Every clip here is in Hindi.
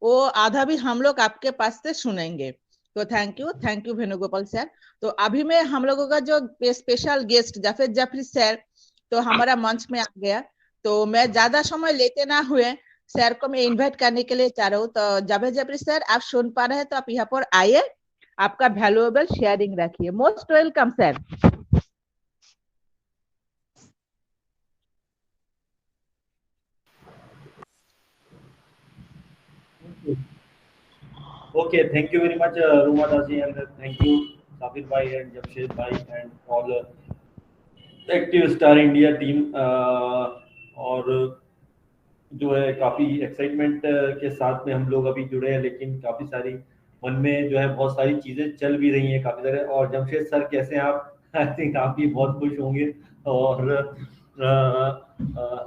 वो आधा भी हम लोग आपके पास से सुनेंगे। तो थैंक यू वेणुगोपाल सर। तो अभी में हम लोगों का जो स्पेशल गेस्ट जाफेद जाफरी सर तो हमारा मंच में आ गया। तो मैं ज्यादा समय लेते ना हुए सर को मैं इनवाइट करने के लिए चाह रहा हूँ। तो जावेद जाफरी सर, आप सुन पा रहे हैं तो आप यहाँ पर आइए, आपका वैल्यूएबल शेयरिंग रखिए। Most welcome sir. Okay, thank you very much, Ruma Daji, and thank you, Sabir Bhai and Jamshed Bhai, and all active star India team. और जो है काफ़ी एक्साइटमेंट के साथ में हम लोग अभी जुड़े हैं, लेकिन काफ़ी सारी मन में जो है बहुत सारी चीज़ें चल भी रही हैं काफ़ी सारे। और जमशेद सर कैसे हैं आप? आई थिंक आप भी बहुत खुश होंगे। और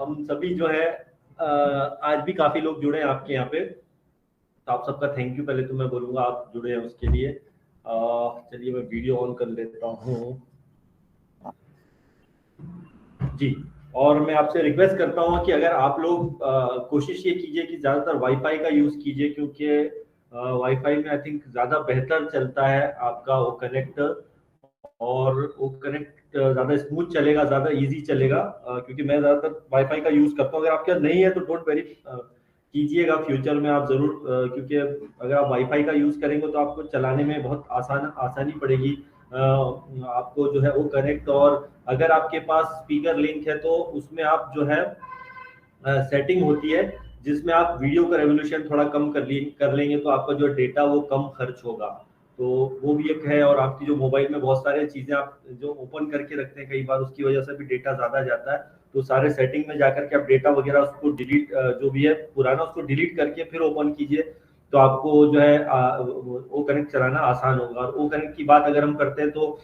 हम सभी जो है आज भी काफ़ी लोग जुड़े हैं आपके यहाँ पे, तो आप सबका थैंक यू पहले तो मैं बोलूँगा, आप जुड़े हैं उसके लिए। चलिए मैं वीडियो ऑन कर लेता हूँ जी। और मैं आपसे रिक्वेस्ट करता हूँ कि अगर आप लोग कोशिश ये कीजिए कि ज़्यादातर वाईफाई का यूज़ कीजिए, क्योंकि वाईफाई में आई थिंक ज़्यादा बेहतर चलता है आपका वो कनेक्ट, और वो कनेक्ट ज़्यादा स्मूथ चलेगा, ज़्यादा इजी चलेगा। क्योंकि मैं ज़्यादातर वाईफाई का यूज़ करता हूँ। अगर आपके पास नहीं है तो डोंट वेरी कीजिएगा फ्यूचर में आप ज़रूर, क्योंकि अगर आप वाईफाई का यूज़ करेंगे तो आपको चलाने में बहुत आसानी पड़ेगी। आपको जो है वो कनेक्ट, और अगर आपके पास स्पीकर लिंक है तो उसमें आप जो है सेटिंग होती है जिसमें आप वीडियो का रेवोल्यूशन थोड़ा कम कर लेंगे तो आपका जो डेटा वो कम खर्च होगा। तो वो भी एक है। और आपकी जो मोबाइल में बहुत सारे चीज़ें आप जो ओपन करके रखते हैं, कई बार उसकी वजह से भी डेटा ज़्यादा जाता है। तो सारे सेटिंग में जाकर के आप डेटा वगैरह उसको डिलीट, जो भी है पुराना उसको डिलीट करके फिर ओपन कीजिए, तो आपको जो है वो कनेक्ट चलाना आसान होगा। और वो कनेक्ट की बात अगर हम करते हैं तो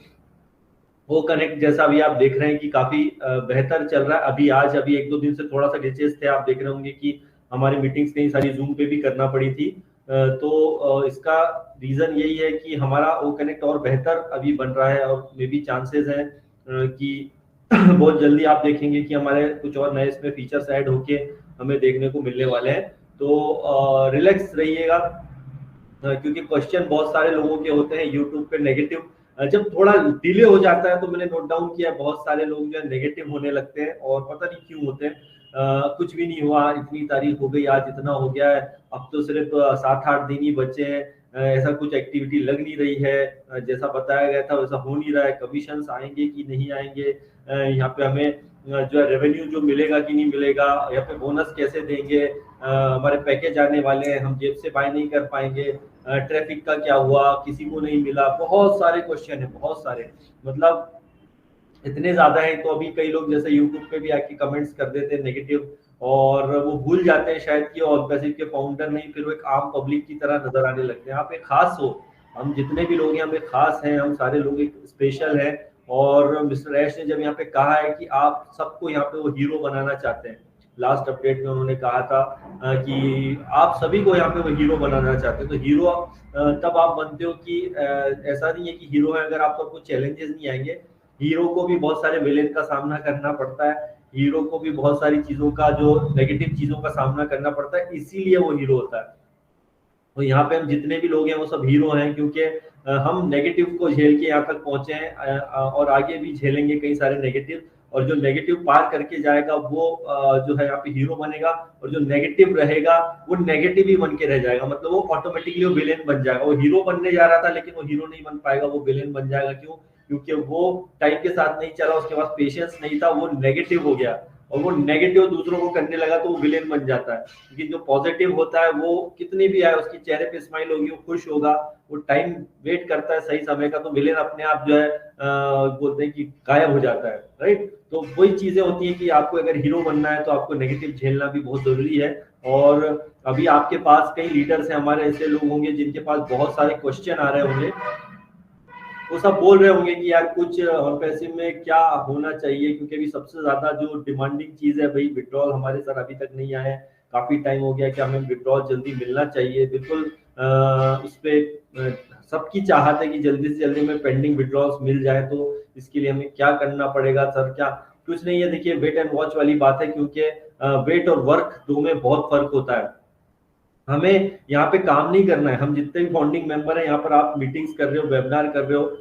वो कनेक्ट जैसा अभी आप देख रहे हैं कि काफी बेहतर चल रहा है। अभी एक दो दिन से थोड़ा सा ग्लिचेस थे, आप देख रहे होंगे कि हमारी मीटिंग्स कई सारी जूम पे भी करना पड़ी थी। तो इसका रीजन यही है कि हमारा वो कनेक्ट और बेहतर अभी बन रहा है, और मे बी चांसेस हैं कि बहुत जल्दी आप देखेंगे कि हमारे कुछ और नए इसमें फीचर्स ऐड होके हमें देखने को मिलने वाले हैं। तो रिलैक्स रहिएगा, क्योंकि क्वेश्चन बहुत सारे लोगों के होते हैं यूट्यूब पे नेगेटिव। जब थोड़ा डिले हो जाता है तो मैंने नोट डाउन किया बहुत सारे लोग जो है नेगेटिव होने लगते हैं, और पता नहीं क्यों होते हैं। कुछ भी नहीं हुआ, इतनी तारीख हो गई, आज इतना हो गया है, अब तो सिर्फ 7-8 दिन ही बचे हैं, ऐसा कुछ एक्टिविटी लग नहीं रही है, जैसा बताया गया था वैसा हो नहीं रहा है, कमीशंस आएंगे कि नहीं आएंगे, यहाँ पे हमें जो है रेवेन्यू जो मिलेगा कि नहीं मिलेगा, या फिर बोनस कैसे देंगे, हमारे पैकेज आने वाले हैं, हम जेब से बाय नहीं कर पाएंगे, ट्रैफिक का क्या हुआ, किसी को नहीं मिला। बहुत सारे क्वेश्चन है, बहुत सारे, मतलब इतने ज्यादा है। तो अभी कई लोग जैसे यूट्यूब पे भी आके कमेंट्स कर देते हैं नेगेटिव, और वो भूल जाते हैं शायद कि और पैसिव के फाउंडर नहीं, फिर वो एक आम पब्लिक की तरह नजर आने लगते हैं। आप एक खास हो, हम जितने भी लोग हैं हम एक खास हैं, हम सारे लोग एक स्पेशल हैं। और मिस्टर ऐश ने जब यहाँ पे कहा है कि आप सबको यहाँ पे वो हीरो बनाना चाहते हैं, लास्ट अपडेट में उन्होंने कहा था कि आप सभी को यहाँ पे वो हीरो बनाना चाहते हैं। तो हीरो तब आप बनते हो कि ऐसा नहीं है कि हीरो है अगर आपको कुछ चैलेंजेस नहीं आएंगे। हीरो को भी बहुत सारे विलेन का सामना करना पड़ता है, हीरो को भी बहुत सारी चीजों का, जो नेगेटिव चीजों का सामना करना पड़ता है, इसीलिए वो हीरो होता है। तो यहाँ पे हम जितने भी लोग हैं वो सब हीरो हैं, क्योंकि हम नेगेटिव को झेल के यहाँ तक पहुंचे हैं, और आगे भी झेलेंगे कई सारे नेगेटिव। और जो नेगेटिव पार करके जाएगा वो जो है यहाँ पे हीरो बनेगा, और जो नेगेटिव रहेगा वो नेगेटिव ही बन के रह जाएगा, मतलब वो ऑटोमेटिकली वो विलेन बन जाएगा। वो हीरो बनने जा रहा था लेकिन वो हीरो नहीं बन पाएगा, वो विलेन बन जाएगा। क्यों? क्योंकि वो टाइम के साथ नहीं चला, उसके पास पेशेंस नहीं था, वो नेगेटिव हो गया, और वो नेगेटिव दूसरों को करने लगा तो वो विलेन बन जाता है। क्योंकि जो पॉजिटिव होता है वो कितनी भी आए उसके चेहरे पे स्माइल होगी, वो खुश होगा, वो टाइम वेट करता है सही समय का, तो विलेन अपने आप जो है बोलते हैं कि गायब हो जाता है, राइट। तो वही चीजें होती है कि आपको अगर हीरो बनना है तो आपको नेगेटिव झेलना भी बहुत जरूरी है। और अभी आपके पास कई लीडर्स हैं हमारे, ऐसे लोग होंगे जिनके पास बहुत सारे क्वेश्चन आ रहे होंगे, वो सब बोल रहे होंगे कि यार कुछ और पैसे में क्या होना चाहिए, क्योंकि अभी सबसे ज्यादा जो डिमांडिंग चीज है भाई विड्रॉल, हमारे सर अभी तक नहीं आए हैं, काफी टाइम हो गया कि हमें विड्रॉल जल्दी मिलना चाहिए। बिल्कुल उस पे सबकी चाहत है कि जल्दी से जल्दी में पेंडिंग विड्रॉल्स मिल जाए। तो इसके लिए हमें क्या करना पड़ेगा सर? क्या कुछ नहीं है, देखिए वेट एंड वॉच वाली बात है, क्योंकि वेट और वर्क दो में बहुत फर्क होता है। हमें यहाँ पे काम नहीं करना है। हम जितने भी फाउंडिंग मेंबर हैं यहाँ पर, आप मीटिंग्स कर रहे हो, वेबिनार कर रहे हो,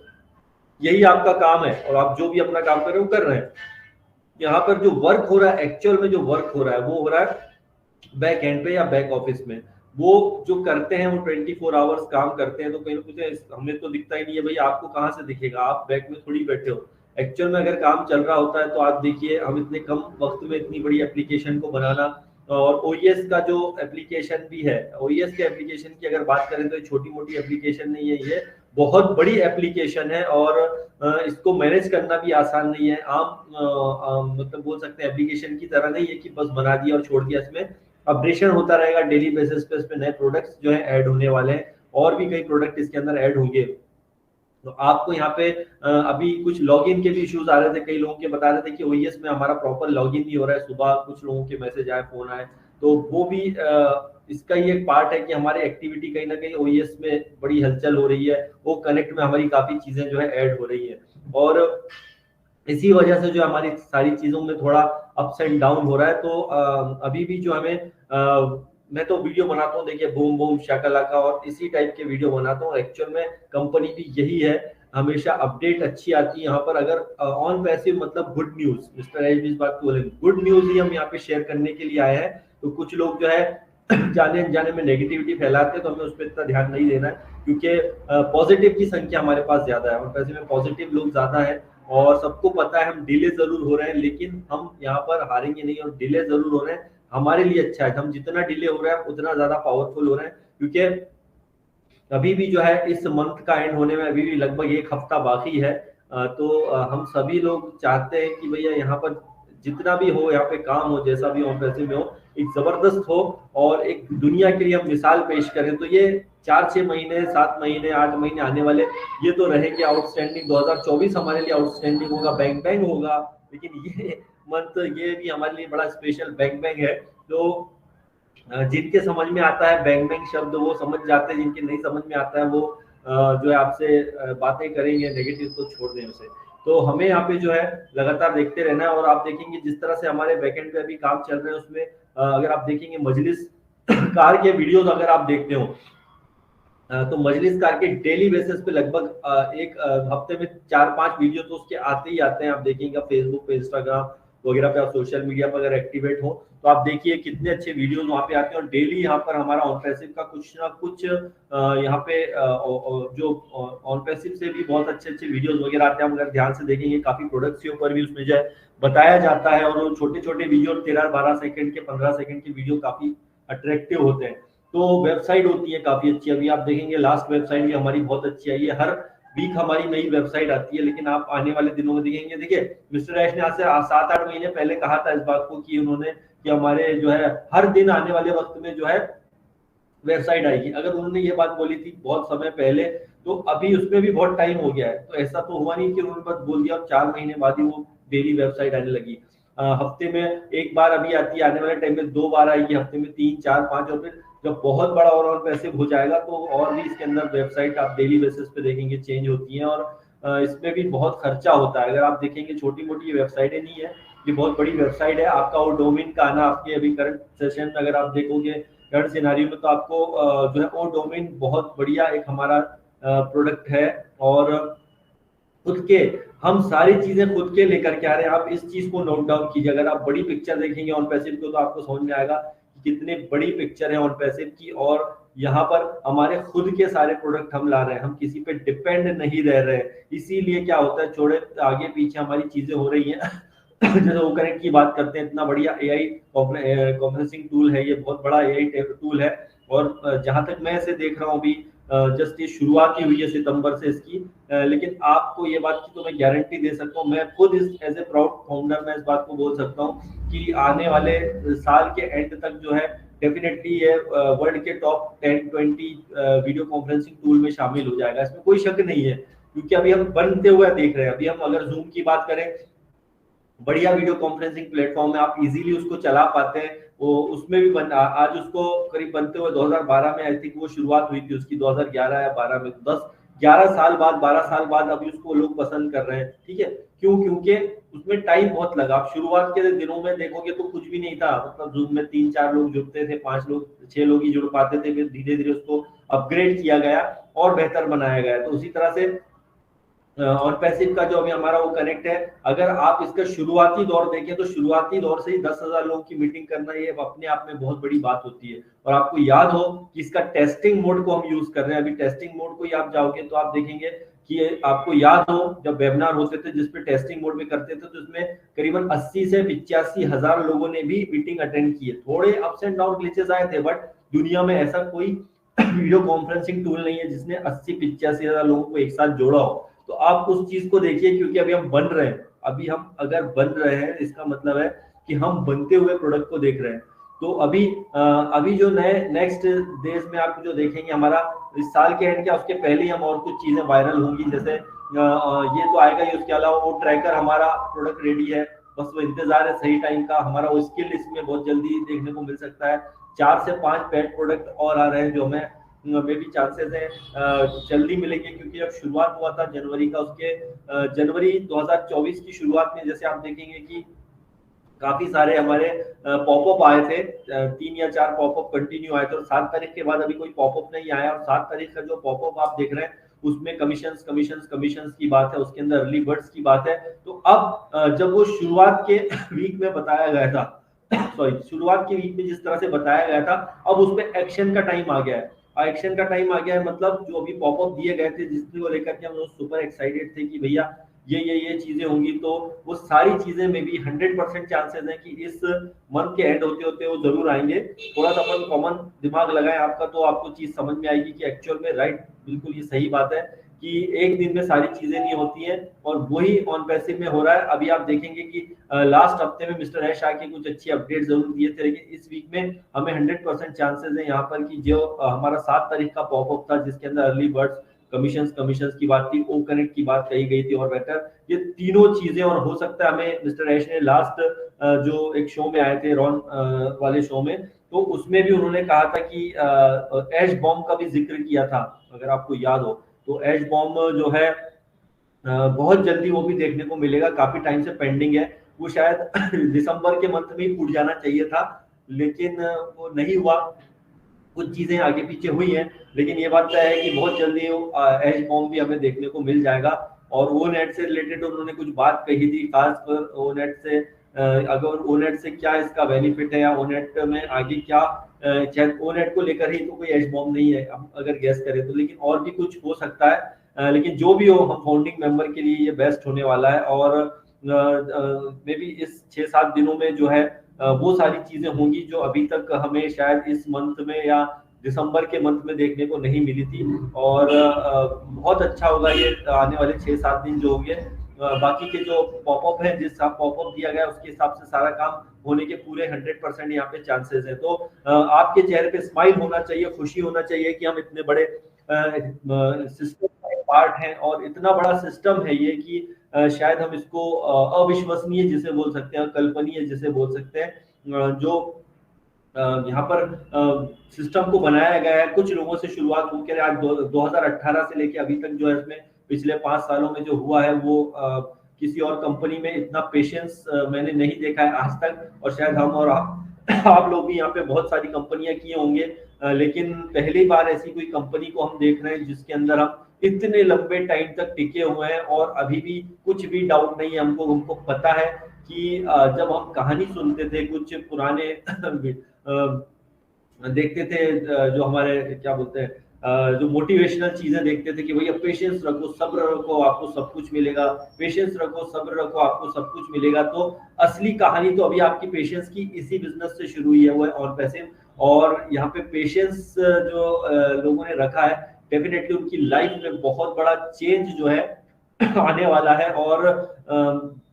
यही आपका काम है और आप जो भी अपना काम कर रहे हो कर रहे हैं। यहाँ पर जो वर्क हो रहा है, एक्चुअल में जो वर्क हो रहा है वो हो रहा है बैक एंड पे या बैक ऑफिस में। वो जो करते हैं वो 24 आवर्स काम करते हैं। तो कहीं ना कहीं हमें तो दिखता ही नहीं है भाई, आपको कहाँ से दिखेगा, आप बैक में थोड़ी बैठे हो। एक्चुअल में अगर काम चल रहा होता है तो आप देखिए, हम इतने कम वक्त में इतनी बड़ी एप्लीकेशन को बनाना, और ओईएस का जो एप्लीकेशन भी है, ओईएस के एप्लीकेशन की अगर बात करें तो ये छोटी मोटी एप्लीकेशन नहीं है, ये बहुत बड़ी एप्लीकेशन है। और इसको मैनेज करना भी आसान नहीं है। मतलब बोल सकते हैं एप्लीकेशन की तरह नहीं है कि बस बना दिया और छोड़ दिया। इसमें अपडेशन होता रहेगा डेली बेसिस पे, इसमें नए प्रोडक्ट्स जो है ऐड होने वाले हैं, और भी कई प्रोडक्ट इसके अंदर ऐड होंगे। तो आपको यहाँ पे अभी कुछ लॉगिन के भी इश्यूज आ रहे थे, कई लोगों के बता रहे थे कि ओईएस में हमारा प्रॉपर लॉगिन नहीं हो रहा है। सुबह कुछ लोगों के मैसेज आए, फोन आए, तो वो भी इसका ही एक पार्ट है कि हमारी एक्टिविटी कहीं ना कहीं ओईएस में बड़ी हलचल हो रही है, वो कनेक्ट में हमारी काफी चीजें जो है ऐड हो रही है, और इसी वजह से जो हमारी सारी चीजों में थोड़ा अप्स एंड डाउन हो रहा है। तो अभी भी जो हमें मैं तो वीडियो बनाता हूँ, देखिए बूम बूम शाकालाका, और इसी टाइप के वीडियो बनाता हूँ। एक्चुअल में कंपनी भी यही है, हमेशा अपडेट अच्छी आती है यहाँ पर। अगर ऑन पैसिव मतलब गुड न्यूज, मिस्टर एच इस बात को बोले, गुड न्यूज ही हम यहाँ पे शेयर करने के लिए आए हैं। तो कुछ लोग जो है जाने अनजाने में नेगेटिविटी फैलाते हैं, तो हमें उस पर इतना ध्यान नहीं देना है, क्योंकि पॉजिटिव की संख्या हमारे पास ज्यादा है, ऑन पैसिव में पॉजिटिव लोग ज्यादा है। और सबको पता है हम डिले जरूर हो रहे हैं, लेकिन हम यहाँ पर हारेंगे नहीं, और डिले जरूर हो रहे हैं हमारे लिए अच्छा है। हम जितना डिले हो रहा है उतना ज्यादा पावरफुल हो रहे हैं, क्योंकि अभी भी जो है इस मंथ का एंड होने में अभी भी लगभग एक हफ्ता बाकी है। तो हम सभी लोग चाहते हैं कि भैया यहाँ पर जितना भी हो, यहाँ पे काम हो, जैसा भी ऑन पैसिव में हो, एक जबरदस्त हो, और एक दुनिया के लिए हम मिसाल पेश करें। तो ये 4-6 महीने, 7 महीने, 8 महीने आने वाले, ये तो रहेंगे आउटस्टैंडिंग। 2024 हमारे लिए आउटस्टैंडिंग होगा, बैंग बैंग होगा, लेकिन ये मंथ ये भी हमारे लिए बड़ा स्पेशल बैंग बैंग है। तो जिनके समझ में आता है बैंग बैंग शब्द वो समझ जाते हैं, जिनके नहीं समझ में आता है वो जो है आपसे बातें करेंगे नेगेटिव, तो छोड़ दें उसे। तो हमें यहाँ पे जो है लगातार देखते रहना है। और आप देखेंगे जिस तरह से हमारे बैकएंड पे अभी काम चल रहे हैं, उसमें अगर आप देखेंगे मजलिस कार के वीडियोस अगर आप देखते हो, तो मजलिस कार के डेली बेसिस पे लगभग एक हफ्ते में 4-5 वीडियो तो उसके आते ही आते हैं। आप देखेंगे फेसबुक पे, इंस्टाग्राम वगैरह पे, आप सोशल मीडिया पर अगर एक्टिवेट हो तो आप देखिए कितने अच्छे वीडियोस वहाँ पे आते हैं। और डेली यहाँ पर हमारा ऑन पैसिव का कुछ ना कुछ यहाँ पे जो ऑन पैसिव से भी बहुत अच्छे अच्छे वीडियोस वगैरह आते हैं। हम अगर ध्यान से देखेंगे काफी प्रोडक्ट्स के ऊपर भी उसमें जो है बताया जाता है, और वो छोटे छोटे वीडियो 13-12 सेकंड के, 15 सेकंड के वीडियो काफी अट्रैक्टिव होते हैं। तो वेबसाइट होती है काफी अच्छी, अभी आप देखेंगे लास्ट वेबसाइट भी हमारी बहुत अच्छी आई है। हर वीक हमारी नई वेबसाइट आती है, लेकिन आप आने वाले दिनों में देखेंगे, देखिए मिस्टर ऐश ने आज से 7-8 महीने पहले कहा था इस बात को कि उन्होंने कि हमारे जो है हर दिन आने वाले वक्त में जो है वेबसाइट आएगी। अगर उन्होंने ये बात बोली थी बहुत समय पहले, तो अभी उसमें भी बहुत टाइम हो गया है। तो ऐसा तो हुआ नहीं कि उन्होंने बस बोल दिया और 4 महीने बाद ही वो डेली वेबसाइट आने लगी। हफ्ते में एक बार अभी आती है, आने वाले टाइम में 2 बार आएगी, हफ्ते में 3, 4, 5, और फिर जब बहुत बड़ा और पैसिव हो जाएगा तो और भी इसके अंदर वेबसाइट आप डेली बेसिस पे देखेंगे चेंज होती हैं। और इसमें भी बहुत खर्चा होता है। अगर आप देखेंगे छोटी मोटी वेबसाइटें नहीं है, ये बहुत बड़ी वेबसाइट है। आपका वो डोमेन का आना, आपके अभी करंट सेशन में अगर आप देखोगे, करंट सिनारियो में, तो आपको जो है वो डोमेन बहुत बढ़िया एक हमारा प्रोडक्ट है। और खुद के हम सारी चीजें खुद के लेकर के आ रहे हैं। आप इस चीज को नोट डाउन कीजिए। अगर आप बड़ी पिक्चर देखेंगे ऑन पैसिव को, तो आपको समझ में आएगा कि कितनी बड़ी पिक्चर है ऑन पैसिव की। और यहाँ पर हमारे खुद के सारे प्रोडक्ट हम ला रहे हैं, हम किसी पे डिपेंड नहीं रह रहे। इसीलिए क्या होता है, छोड़े आगे पीछे हमारी चीजें हो रही हैं जैसे वो कनेक्ट की बात करते हैं, इतना बढ़िया एआई कॉन्फ्रेंसिंग टूल है, ये बहुत बड़ा एआई टूल है। और जहां तक मैं इसे देख रहा हूँ अभी जस्ट ये शुरुआत ही हुई है सितंबर से इसकी, लेकिन आपको ये बात की तो मैं गारंटी दे सकता हूँ, मैं खुद इस एज ए प्राउड फाउंडर मैं इस बात को बोल सकता हूँ कि आने वाले साल के एंड तक जो है डेफिनेटली ये वर्ल्ड के टॉप 10-20 वीडियो कॉन्फ्रेंसिंग टूल में शामिल हो जाएगा। इसमें कोई शक नहीं है, क्योंकि अभी हम बनते हुए देख रहे हैं। अभी हम अगर जूम की बात करें, बढ़िया वीडियो कॉन्फ्रेंसिंग प्लेटफॉर्म है, आप इजीली उसको चला पाते हैं। वो उसमें भी आज उसको करीब बनते हुए 2012 में आई थिंक वो शुरुआत हुई थी उसकी, 2011 या 12 में, 10 11 साल बाद 12 साल बाद अभी उसको लोग पसंद कर रहे हैं, ठीक है। क्यों? क्योंकि उसमें टाइम बहुत लगा। आप शुरुआत के दिनों में देखोगे तो कुछ भी नहीं था, मतलब जूम में 3-4 लोग जुड़ते थे, 5 लोग 6 लोग ही जुड़ पाते थे, फिर धीरे धीरे उसको अपग्रेड किया गया और बेहतर बनाया गया। तो उसी तरह से ऑन पैसिव का जो अभी हमारा वो कनेक्ट है, अगर आप इसका शुरुआती दौर देखें तो शुरुआती दौर से ही 10,000 लोगों की मीटिंग करना ये अपने आप में बहुत बड़ी बात होती है। और आपको याद हो कि इसका टेस्टिंग मोड को हम यूज कर रहे हैं। अभी टेस्टिंग मोड को ही आप जाओगे तो आप देखेंगे कि आपको याद हो जब वेबिनार होते थे जिसपे टेस्टिंग मोड में करते थे तो इसमें करीबन 80 से 85 हजार लोगों ने भी मीटिंग अटेंड की है। थोड़े अप्स एंड डाउन ग्लिचेस आए थे, बट दुनिया में ऐसा कोई वीडियो कॉन्फ्रेंसिंग टूल नहीं है जिसने 80-85 हजार लोगों को एक साथ जोड़ा हो। तो आप उस चीज को देखिए, क्योंकि अभी हम बन रहे हैं, अभी हम अगर बन रहे हैं इसका मतलब है कि हम बनते हुए प्रोडक्ट को देख रहे हैं। तो अभी जो नए नेक्स्ट डेज में आप जो देखेंगे, हमारा इस साल के एंड क्या उसके पहले ही हम और कुछ चीजें वायरल होंगी, जैसे ये तो आएगा ही, उसके अलावा वो ट्रैकर हमारा प्रोडक्ट रेडी है, बस वो इंतजार है सही टाइम का। हमारा वो स्किल इसमें बहुत जल्दी देखने को मिल सकता है। 4 से 5 पेड प्रोडक्ट और आ रहे हैं जो हमें मे भी चांसेस है जल्दी मिलेंगे, क्योंकि जब शुरुआत हुआ था जनवरी का, उसके जनवरी 2024 की शुरुआत में जैसे आप देखेंगे कि काफी सारे हमारे पॉपअप आए थे, 3 या 4 पॉपअप कंटिन्यू आए थे, और 7 तारीख के बाद अभी कोई पॉपअप नहीं आया। और 7 तारीख का जो पॉपअप आप देख रहे हैं उसमें कमीशंस की बात है, उसके अंदर अर्ली बर्ड्स की बात है। तो अब जब वो शुरुआत के वीक में बताया गया था सॉरी शुरुआत के वीक में जिस तरह से बताया गया था, अब उसमें एक्शन का टाइम आ गया है। एक्शन का टाइम आ गया है, मतलब जो अभी पॉपअप दिए गए थे जिसको लेकर के हम लोग सुपर एक्साइटेड थे कि भैया ये चीजें होंगी, तो वो सारी चीजें में भी 100% चांसेस हैं कि इस मंथ के एंड होते होते वो जरूर आएंगे। थोड़ा सा अपन कॉमन दिमाग लगाएं आपका, तो आपको चीज समझ में आएगी कि एक्चुअल में राइट बिल्कुल ये सही बात है कि एक दिन में सारी चीजें नहीं होती हैं, और वही ऑन पैसिव में हो रहा है। अभी आप देखेंगे कि लास्ट हफ्ते में मिस्टर ऐश आके कुछ अच्छी अपडेट जरूर दिए थे, लेकिन इस वीक में हमें 100% चांसेस है यहाँ पर कि जो हमारा 7 तारीख का पॉपअप था जिसके अंदर अर्ली बर्ड्स कमीशंस की बात थी, ओ कनेक्ट की बात कही गई थी और बेटर, ये तीनों चीजें। और हो सकता है हमें मिस्टर ऐश ने लास्ट जो एक शो में आए थे रॉन वाले शो में, तो उसमें भी उन्होंने कहा था कि ऐश बॉम्ब का भी जिक्र किया था, अगर आपको याद हो। तो ऐश बॉम्ब जो है बहुत जल्दी वो भी देखने को मिलेगा, काफी टाइम से पेंडिंग है। वो शायद दिसंबर के मंथ में ही फूट जाना चाहिए था, लेकिन वो नहीं हुआ, कुछ चीजें आगे पीछे हुई हैं। लेकिन ये बात है कि बहुत जल्दी एज बॉम्ब भी हमें देखने को मिल जाएगा। और ओ नेट से रिलेटेड उन्होंने कुछ बात कही थी, खासकर ओ नेट से, अगर ओ नेट से क्या इसका बेनिफिट है या ओ नेट में आगे क्या, शायद ओ नेट को लेकर ही तो कोई एज बॉम्ब नहीं है हम अगर गैस करें तो, लेकिन और भी कुछ हो सकता है। लेकिन जो भी हो, हम फाउंडिंग मेंबर के लिए ये बेस्ट होने वाला है। और मे बी इस 6-7 दिनों में जो है वो सारी चीजें होंगी जो अभी तक हमें शायद इस मंथ में या दिसंबर के मंथ में देखने को नहीं मिली थी। और बहुत अच्छा होगा ये आने वाले 6-7 दिन जो होंगे। बाकी के जो पॉपअप है, जिस पॉपअप दिया गया उसके हिसाब से सारा काम होने के पूरे 100% यहाँ पे चांसेस है। तो आपके चेहरे पे स्माइल होना चाहिए, खुशी होना चाहिए कि हम इतने बड़े सिस्टम का एक पार्ट हैं, और इतना बड़ा सिस्टम है ये कि शायद हम इसको अविश्वसनीय जिसे बोल सकते हैं, कल्पनीय जिसे बोल सकते हैं, जो यहाँ पर सिस्टम को बनाया गया है कुछ लोगों से शुरुआत होकर आज 2018 से लेके अभी तक जो है इसमें पिछले 5 सालों में जो हुआ है वो किसी और कंपनी में इतना पेशेंस मैंने नहीं देखा है आज तक। और शायद हम और आप लोग भी यहाँ पे बहुत सारी कंपनियां किए होंगे, लेकिन पहली बार ऐसी कोई कंपनी को हम देख रहे हैं जिसके अंदर हम इतने लंबे टाइम तक टिके हुए हैं, और अभी भी कुछ भी डाउट नहीं है हमको पता है कि जब हम कहानी सुनते थे कुछ पुराने देखते थे, जो हमारे क्या बोलते हैं, जो मोटिवेशनल चीजें देखते थे कि भैया पेशेंस रखो, सब्र रखो, आपको सब कुछ मिलेगा, पेशेंस रखो, सब्र रखो, आपको सब कुछ मिलेगा। तो असली कहानी तो अभी आपकी पेशेंस की इसी बिजनेस से शुरू हुई है, वो है ऑन पैसिव। और यहाँ पे पेशेंस जो लोगों ने रखा है, डेफिनेटली उनकी लाइफ में बहुत बड़ा चेंज जो है आने वाला है। और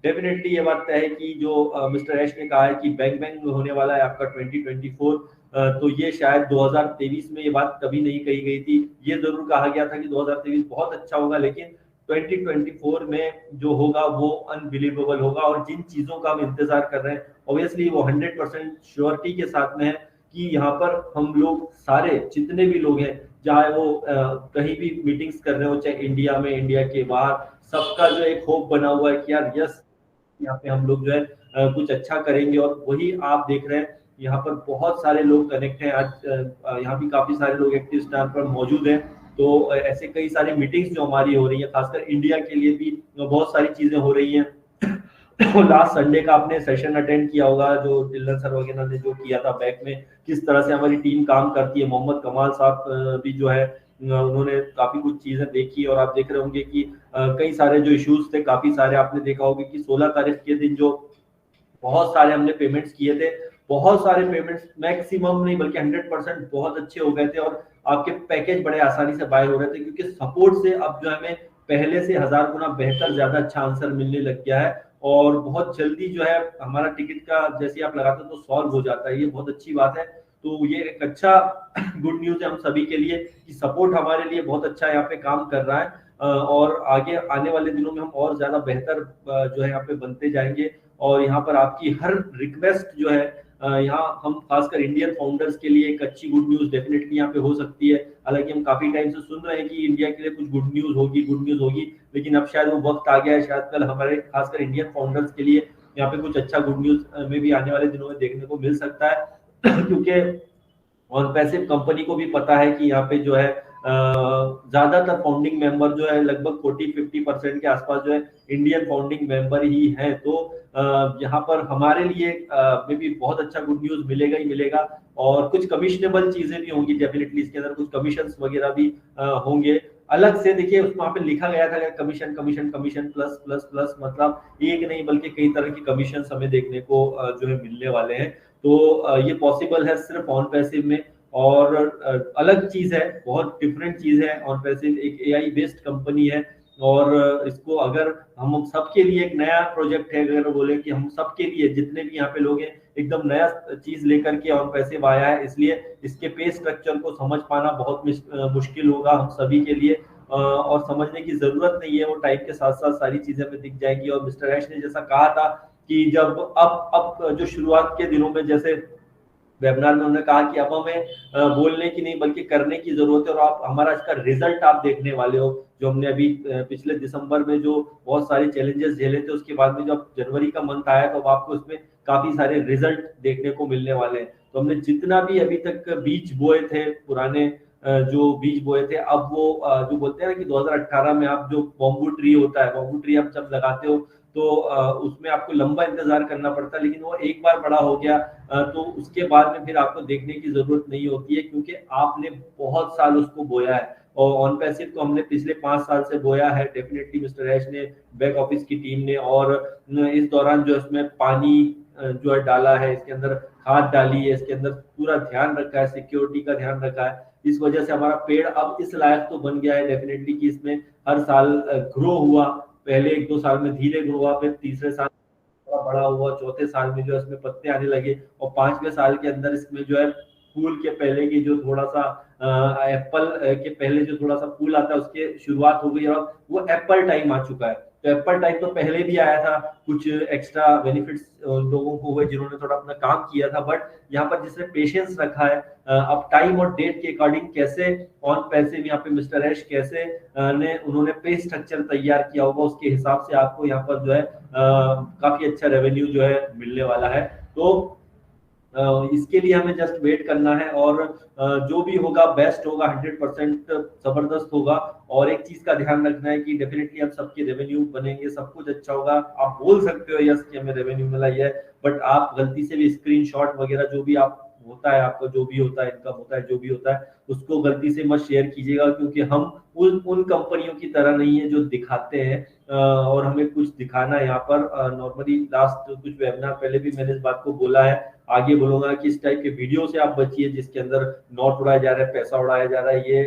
डेफिनेटली ये बात है कि जो मिस्टर ऐश ने कहा है कि बैंग बैंग होने वाला है आपका 2024, तो ये शायद 2023 में ये बात कभी नहीं कही गई थी। ये जरूर कहा गया था कि 2023 बहुत अच्छा होगा, लेकिन 2024 में जो होगा वो अनबिलीवेबल होगा। और जिन चीजों का हम इंतजार कर रहे हैं ऑब्वियसली वो 100% श्योरिटी के साथ में है कि यहाँ पर हम लोग सारे जितने भी लोग हैं, चाहे वो कहीं भी मीटिंग्स कर रहे हो, चाहे इंडिया में, इंडिया के बाहर, सबका जो एक होप बना हुआ है कि यार यस, यहाँ पे हम लोग जो है कुछ अच्छा करेंगे। और वही आप देख रहे हैं, यहाँ पर बहुत सारे लोग कनेक्ट हैं आज, यहाँ भी काफी सारे लोग एक्टिव स्टैंड पर मौजूद हैं। तो ऐसे कई सारी मीटिंग्स जो हमारी हो रही है, खासकर इंडिया के लिए भी बहुत सारी चीजें हो रही हैं। लास्ट संडे का आपने सेशन अटेंड किया होगा, जो डिल्लन सर वगैरह ने जो किया था बैक में, किस तरह से हमारी टीम काम करती है। मोहम्मद कमाल साहब भी जो है उन्होंने काफी कुछ चीजें देखी, और आप देख रहे होंगे कि कई सारे जो इश्यूज थे, काफी सारे आपने देखा होगा कि 16 तारीख के दिन जो बहुत सारे हमने पेमेंट्स किए थे, बहुत सारे पेमेंट्स, मैक्सिमम नहीं बल्कि 100% बहुत अच्छे हो गए थे, और आपके पैकेज बड़े आसानी से बाय हो रहे थे, क्योंकि सपोर्ट से अब जो हमें पहले से 1000 गुना बेहतर, ज्यादा अच्छा आंसर मिलने लग गया है। और बहुत जल्दी जो है हमारा टिकट का जैसे आप लगाते हो तो सॉल्व हो जाता है, ये बहुत अच्छी बात है। तो ये एक अच्छा गुड न्यूज है हम सभी के लिए कि सपोर्ट हमारे लिए बहुत अच्छा यहाँ पे काम कर रहा है। और आगे आने वाले दिनों में हम और ज्यादा बेहतर जो है यहाँ पे बनते जाएंगे। और यहाँ पर आपकी हर रिक्वेस्ट जो है, यहाँ हम खासकर इंडियन फाउंडर्स के लिए एक अच्छी गुड न्यूज डेफिनेटली यहाँ पे हो सकती है। हालांकि हम काफी टाइम से सुन रहे हैं कि इंडिया के लिए कुछ गुड न्यूज होगी, लेकिन अब शायद वो वक्त आ गया है, शायद कल हमारे खासकर इंडियन फाउंडर्स के लिए यहाँ पे कुछ अच्छा गुड न्यूज में भी आने वाले दिनों में देखने को मिल सकता है। क्योंकि और पैसिव कंपनी को भी पता है कि यहाँ पे जो है ज्यादातर फाउंडिंग मेंबर जो है, लगभग 40-50% के आसपास जो है इंडियन फाउंडिंग मेंबर ही हैं। तो यहाँ पर हमारे लिए में भी बहुत अच्छा गुड न्यूज मिलेगा ही मिलेगा। और कुछ कमिशनेबल चीजें भी होंगी डेफिनेटली, इसके अंदर कुछ कमीशन वगैरह भी होंगे अलग से। देखिए उसमें वहां पे लिखा गया था commission commission commission plus plus plus, मतलब एक नहीं बल्कि कई तरह की कमीशन हमें देखने को जो है मिलने वाले हैं। तो ये पॉसिबल है सिर्फ ऑन पैसिव में। और अलग चीज है, बहुत डिफरेंट चीज है। ऑन पैसिव एक एआई बेस्ड कंपनी है, और इसको अगर हम सबके लिए एक नया प्रोजेक्ट है, अगर बोले कि हम सबके लिए जितने भी यहाँ पे लोग हैं, एकदम नया चीज लेकर के ऑन पैसिव आया है, इसलिए इसके पे स्ट्रक्चर को समझ पाना बहुत मुश्किल होगा हम सभी के लिए। और समझने की जरूरत नहीं है, वो टाइम के साथ साथ सारी चीजें हमें दिख जाएंगी। और मिस्टर ऐश ने जैसा कहा था कि जब अब जो शुरुआत के दिनों में, जैसे वेबिनार में उन्होंने कहा कि अब हमें बोलने की नहीं बल्कि करने की जरूरत है, और आप हमारा इसका रिजल्ट आप देखने वाले हो। जो हमने अभी पिछले दिसंबर में जो बहुत सारे चैलेंजेस झेले थे, उसके बाद में जब जनवरी का मंथ आया तो आपको उसमें काफी सारे रिजल्ट देखने को मिलने वाले हैं। तो हमने जितना भी अभी तक बीज बोए थे, पुराने जो बीज बोए थे, अब वो जो बोलते हैं ना कि 2018 में आप जो बॉम्बू ट्री होता है, बॉम्बू ट्री आप जब लगाते हो तो उसमें आपको लंबा इंतजार करना पड़ता है, लेकिन वो एक बार बड़ा हो गया तो उसके बाद में फिर आपको देखने की जरूरत नहीं होती है, क्योंकि आपने बहुत साल उसको बोया है। और ऑन पैसिव को हमने पिछले 5 साल से बोया है डेफिनेटली, मिस्टर ऐश ने, बैक ऑफिस की टीम ने। और इस दौरान जो इसमें पानी जो है डाला है, इसके अंदर खाद डाली है, इसके अंदर पूरा ध्यान रखा है, सिक्योरिटी का ध्यान रखा है। इस वजह से हमारा पेड़ अब इस लायक तो बन गया है डेफिनेटली कि इसमें हर साल ग्रो हुआ। पहले 1-2 साल में धीरे ग्रो हुआ, फिर तीसरे साल बड़ा हुआ, चौथे साल में जो है इसमें पत्ते आने लगे, और 5वें साल के अंदर इसमें जो है फूल के पहले की जो थोड़ा सा एप्पल के पहले जो थोड़ा सा फूल आता है उसके शुरुआत हो गई, और वो एप्पल टाइम आ चुका है। तो एप्पल टाइम तो पहले भी आया था, कुछ एक्स्ट्रा बेनिफिट्स लोगों को हुए जिन्होंने थोड़ा अपना काम किया था, बट यहाँ पर जिसने पेशेंस रखा है, अब टाइम और डेट के अकॉर्डिंग कैसे ऑन पैसिव यहाँ पे मिस्टर ऐश कैसे उन्होंने पे स्ट्रक्चर तैयार किया होगा, उसके हिसाब से आपको यहाँ पर जो है काफी अच्छा रेवेन्यू जो है मिलने वाला है। तो इसके लिए हमें जस्ट वेट करना है, और जो भी होगा बेस्ट होगा, 100% जबरदस्त होगा। और एक चीज का ध्यान रखना है कि डेफिनेटली हम सबके रेवेन्यू बनेंगे, सब कुछ अच्छा होगा। आप बोल सकते हो यस कि हमें रेवेन्यू मिला है, बट आप गलती से भी स्क्रीनशॉट वगैरह जो भी आप होता है, आपका जो भी होता है, इनकम होता है, जो भी होता है, उसको गलती से मत शेयर कीजिएगा, क्योंकि हम उन कंपनियों की तरह नहीं है जो दिखाते हैं, और हमें कुछ दिखाना है यहाँ पर। नॉर्मली लास्ट कुछ वेबिनार पहले भी मैंने इस बात को बोला है, आगे बोलूंगा कि इस टाइप के वीडियो से आप बचिए जिसके अंदर नोट उड़ाया जा रहा है, पैसा उड़ाया जा रहा है। ये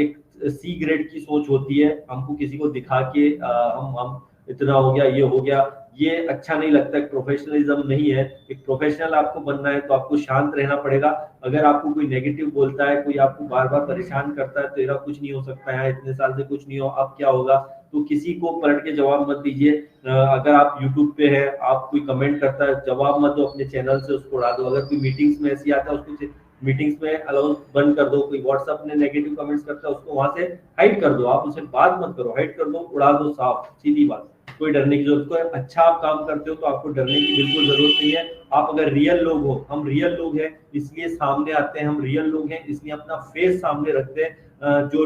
एक सी ग्रेड की सोच होती है, हमको किसी को दिखा के हम इतना हो गया, ये हो गया, ये अच्छा नहीं लगता, एक प्रोफेशनलिज्म नहीं है। एक प्रोफेशनल आपको बनना है तो आपको शांत रहना पड़ेगा। अगर आपको कोई नेगेटिव बोलता है, कोई आपको बार बार परेशान करता है, तो तेरा कुछ नहीं हो सकता है, इतने साल से कुछ नहीं हो, अब क्या होगा, तो किसी को पलट के जवाब मत दीजिए। अगर आप यूट्यूब पे है, आप कोई कमेंट करता है, जवाब मत दो, अपने चैनल से उसको उड़ा दो। अगर कोई मीटिंग्स में ऐसी आता है, उसको मीटिंग्स में अलाउ बंद कर दो, कोई व्हाट्सएप में नेगेटिव कमेंट्स करता है उसको वहां से हाइड कर दो, आप उससे बात मत करो, हाइड कर दो, उड़ा दो, साफ सीधी बात, कोई डरने की जरूरत है। अच्छा आप काम करते हो तो आपको डरने की बिल्कुल जरूरत नहीं है। आप अगर रियल लोग हो, हम रियल लोग हैं इसलिए सामने आते हैं, हम रियल लोग हैं इसलिए अपना फेस सामने रखते हैं। जो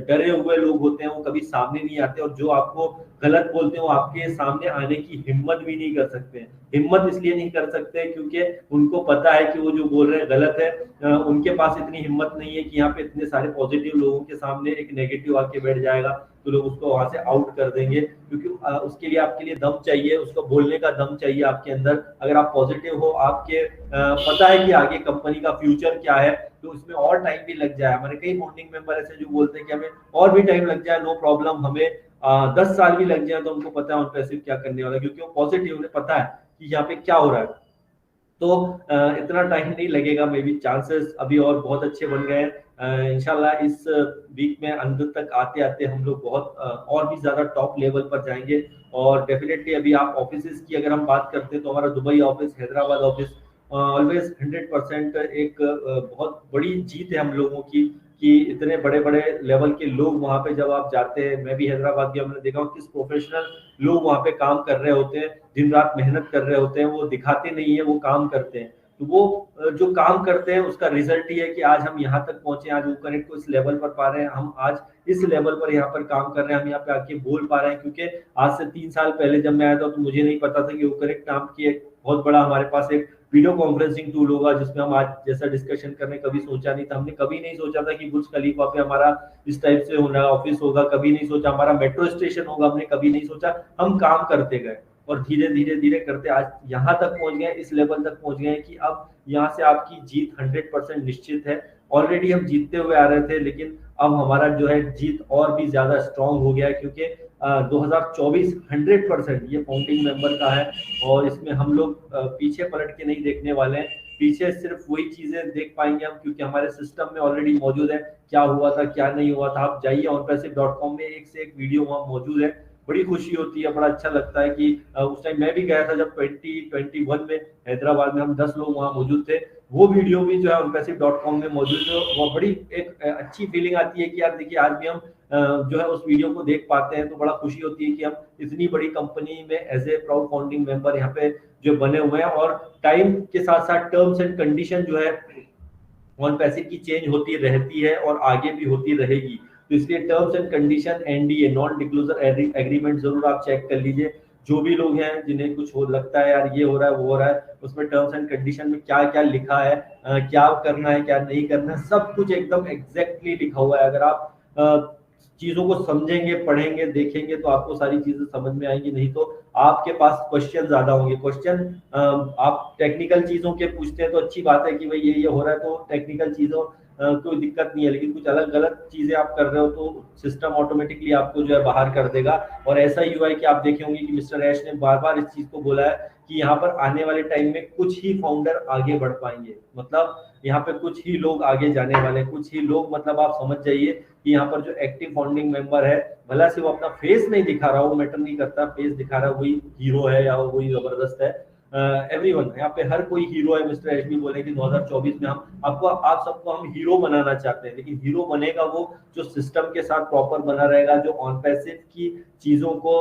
डरे हुए लोग होते हैं वो कभी सामने नहीं आते, और जो आपको गलत बोलते हैं वो आपके सामने आने की हिम्मत भी नहीं कर सकते हैं। हिम्मत इसलिए नहीं कर सकते क्योंकि उनको पता है कि वो जो बोल रहे हैं गलत है। उनके पास इतनी हिम्मत नहीं है कि यहाँ पे इतने सारे पॉजिटिव लोगों के सामने एक नेगेटिव आके बैठ जाएगा तो लोग उसको वहां से आउट कर देंगे, क्योंकि उसके लिए आपके लिए दम चाहिए, उसको बोलने का दम चाहिए आपके अंदर। अगर आप पॉजिटिव हो, आपके पता है कि आगे कंपनी का फ्यूचर क्या है, तो इसमें और टाइम भी लग जाए। हमारे कई फाउंडिंग मेंबर ऐसे जो बोलते हैं कि हमें और भी टाइम लग जाए, नो प्रॉब्लम, हमें 10 साल भी लग जाए तो हमको पता है ऑन पैसिव क्या करने वाला है, क्योंकि वो पॉजिटिव, उन्हें पता है कि यहाँ पे क्या हो रहा है। तो इतना टाइम नहीं लगेगा, मे बी चांसेस अभी और बहुत अच्छे बन गए हैं। इंशाल्लाह इस वीक में अंत तक आते आते हम लोग बहुत और भी ज्यादा टॉप लेवल पर जाएंगे। और डेफिनेटली अभी आप ऑफिस की अगर हम बात करते हैं तो हमारा Dubai office, Hyderabad office always 100% एक बहुत बड़ी जीत है हम लोगों की, कि इतने बड़े बड़े लेवल के लोग वहां पे जब आप जाते हैं, मैं भी हैदराबाद गया, हमने देखा किस प्रोफेशनल लोग वहां पे काम कर रहे होते हैं, दिन रात मेहनत कर रहे होते हैं, वो दिखाते नहीं है, वो काम करते हैं। तो वो जो काम करते हैं उसका रिजल्ट ही है कि आज हम यहाँ तक पहुंचे, आज वो कनेक्ट को इस लेवल पर पा रहे हैं, हम आज इस लेवल पर यहाँ पर काम कर रहे हैं, हम यहाँ पे आके बोल पा रहे हैं। क्योंकि आज से 3 साल पहले जब मैं आया था तो मुझे नहीं पता था कि वो कनेक्ट नाम की एक बहुत बड़ा हमारे पास एक वीडियो कॉन्फ्रेंसिंग टूल होगा जिसमें हम आज जैसा डिस्कशन करने कभी सोचा नहीं था। हमने कभी नहीं सोचा था कि बुर्ज खलीफा पे हमारा इस टाइप से होना ऑफिस होगा, कभी नहीं सोचा हमारा मेट्रो स्टेशन होगा, हमने कभी नहीं सोचा। हम काम करते गए और धीरे धीरे धीरे करते आज यहाँ तक पहुंच गए, इस लेवल तक पहुंच गए कि अब यहाँ से आपकी जीत 100% निश्चित है। ऑलरेडी हम जीतते हुए आ रहे थे, लेकिन अब हमारा जो है जीत और भी ज्यादा स्ट्रांग हो गया है, क्योंकि 2024 100% ये फाउंडिंग मेंबर का है। और इसमें हम लोग पीछे पलट के नहीं देखने वाले हैं, पीछे सिर्फ वही चीजें देख पाएंगे हम, क्योंकि हमारे सिस्टम में ऑलरेडी मौजूद है क्या हुआ था क्या नहीं हुआ था। आप जाइए onpassive.com में, एक से एक वीडियो वहां मौजूद है। बड़ी खुशी होती है, बड़ा अच्छा लगता है कि उस टाइम मैं भी गया था जब 2021 में हैदराबाद में, हम 10 लोग वहां मौजूद थे। वो वीडियो भी जो है onpassive.com में मौजूद है। वो बड़ी एक अच्छी फीलिंग आती है कि यार देखिए आज भी हम जो है उस वीडियो को देख पाते हैं, तो बड़ा खुशी होती है कि हम इतनी बड़ी कंपनी में as a proud founding member यहाँ पे जो बने हुए हैं। और टाइम के साथ साथ टर्म्स एंड कंडीशन जो है ऑन पैसिव की चेंज होती रहती है और आगे भी होती रहेगी। तो इसलिए terms and condition, NDA, non disclosure agreement जरूर आप चेक कर लीजिए। जो भी लोग हैं जिन्हें कुछ हो लगता है यार ये हो रहा है वो हो रहा है, उसमें टर्म्स एंड कंडीशन में क्या क्या लिखा है, क्या करना है क्या नहीं करना है, सब कुछ एकदम एग्जैक्टली लिखा हुआ है। अगर आप चीजों को समझेंगे, पढ़ेंगे, देखेंगे तो आपको सारी चीजें समझ में आएंगी। नहीं तो आपके पास क्वेश्चन ज्यादा होंगे। क्वेश्चन आप टेक्निकल चीजों के पूछते हैं तो अच्छी बात है कि भाई ये हो रहा है, तो टेक्निकल चीजों कोई दिक्कत नहीं है। लेकिन कुछ अलग गलत चीजें आप कर रहे हो तो सिस्टम ऑटोमेटिकली आपको जो है बाहर कर देगा। और ऐसा ही हुआ है कि आप देखे होंगे कि मिस्टर ऐश ने बार बार इस चीज को बोला है कि यहाँ पर आने वाले टाइम में कुछ ही फाउंडर आगे बढ़ पाएंगे। मतलब यहाँ पे कुछ ही लोग आगे जाने वाले हैं, कुछ ही लोग, मतलब आप समझ जाइए कि यहाँ पर जो एक्टिव फाउंडिंग मेंबर है, भला से वो अपना फेस नहीं दिखा रहा, वो मैटर नहीं करता, फेस दिखा रहा है वही हीरो है या वही जबरदस्त है। एवरीवन यहाँ पे हर कोई हीरो है। मिस्टर एच भी बोले कि 2024 में हम आपको, आप सबको हम हीरो बनाना चाहते हैं, लेकिन हीरो बनेगा वो जो सिस्टम के साथ प्रॉपर बना रहेगा, जो ऑन पैसिव की चीजों को